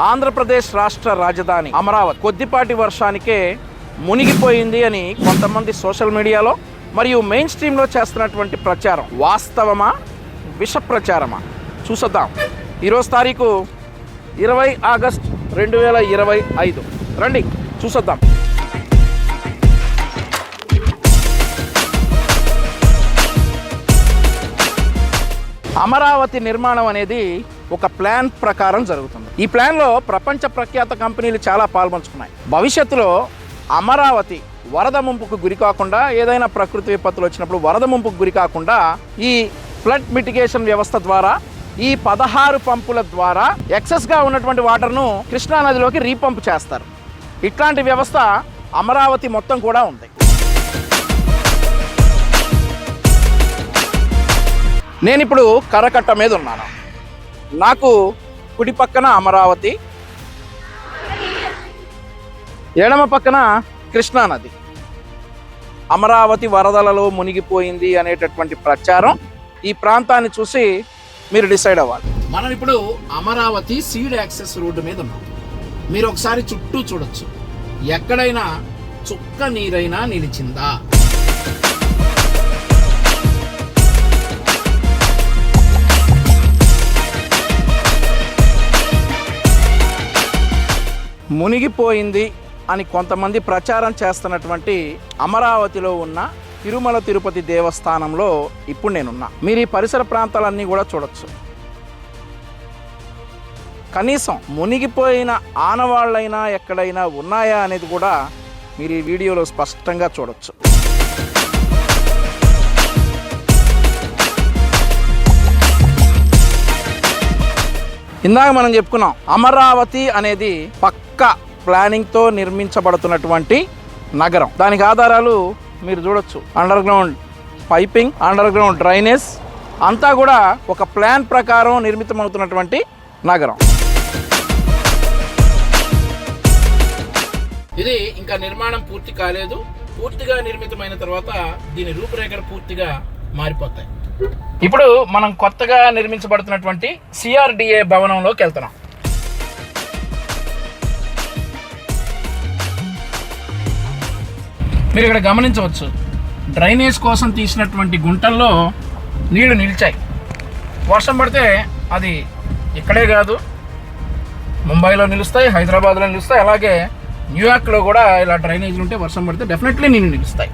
ఆంధ్రప్రదేశ్ రాష్ట్ర రాజధాని అమరావతి కొద్దిపాటి వర్షానికే మునిగిపోయింది అని కొంతమంది సోషల్ మీడియాలో మరియు మెయిన్ స్ట్రీమ్లో చేస్తున్నటువంటి ప్రచారం వాస్తవమా విష ప్రచారమా చూసొద్దాం. ఈరోజు తారీఖు 20 ఆగస్ట్ 2025. రండి చూసొద్దాం. అమరావతి నిర్మాణం అనేది ఒక ప్లాన్ ప్రకారం జరుగుతుంది. ఈ ప్లాన్లో ప్రపంచ ప్రఖ్యాత కంపెనీలు చాలా పాల్పంచుకున్నాయి. భవిష్యత్తులో అమరావతి వరద ముంపుకు గురి కాకుండా, ఏదైనా ప్రకృతి విపత్తులు వచ్చినప్పుడు వరద ముంపుకు గురి కాకుండా ఈ ఫ్లడ్ మిటిగేషన్ వ్యవస్థ ద్వారా ఈ 16 పంపుల ద్వారా ఎక్సెస్గా ఉన్నటువంటి వాటర్ను కృష్ణానదిలోకి రీపంప్ చేస్తారు. ఇట్లాంటి వ్యవస్థ అమరావతి మొత్తం కూడా ఉంది. నేను ఇప్పుడు కరకట్ట మీద ఉన్నాను. నాకు కుడి పక్కన అమరావతి, ఎడమ పక్కన కృష్ణానది. అమరావతి వరదలలో మునిగిపోయింది అనేటటువంటి ప్రచారం ఈ ప్రాంతాన్ని చూసి మీరు డిసైడ్ అవ్వాలి. మనం ఇప్పుడు అమరావతి సీడ్ యాక్సెస్ రోడ్డు మీద ఉన్నాం. మీరు ఒకసారి చుట్టూ చూడొచ్చు. ఎక్కడైనా చుక్క నీరైనా నిలిచిందా? మునిగిపోయింది అని కొంతమంది ప్రచారం చేస్తున్నటువంటి అమరావతిలో ఉన్న తిరుమల తిరుపతి దేవస్థానంలో ఇప్పుడు నేనున్నా. మీరు ఈ పరిసర ప్రాంతాలన్నీ కూడా చూడొచ్చు. కనీసం మునిగిపోయిన ఆనవాళ్ళైనా ఎక్కడైనా ఉన్నాయా అనేది కూడా మీరు ఈ వీడియోలో స్పష్టంగా చూడొచ్చు. ఇందాక మనం చెప్పుకున్నాం, అమరావతి అనేది పక్కా ప్లానింగ్తో నిర్మించబడుతున్నటువంటి నగరం. దానికి ఆధారాలు మీరు చూడొచ్చు. Under ground piping, under ground drainage అంతా కూడా ఒక ప్లాన్ ప్రకారం నిర్మితమవుతున్నటువంటి నగరం. ఇది ఇంకా నిర్మాణం పూర్తి కాలేదు. పూర్తిగా నిర్మితమైన తర్వాత దీని రూపురేఖలు పూర్తిగా మారిపోతాయి. ఇప్పుడు మనం కొత్తగా నిర్మించబడుతున్నటువంటి CRDA భవనంలోకి వెళ్తున్నాం. మీరు ఇక్కడ గమనించవచ్చు, డ్రైనేజ్ కోసం తీసినటువంటి గుంటల్లో నీళ్లు నిలిచాయి. వర్షం పడితే అది ఇక్కడే కాదు, ముంబైలో నిలుస్తాయి, హైదరాబాద్లో నిలుస్తాయి, అలాగే న్యూయార్క్లో కూడా ఇలా డ్రైనేజీలు ఉంటే వర్షం పడితే డెఫినెట్లీ నీళ్ళు నిలుస్తాయి.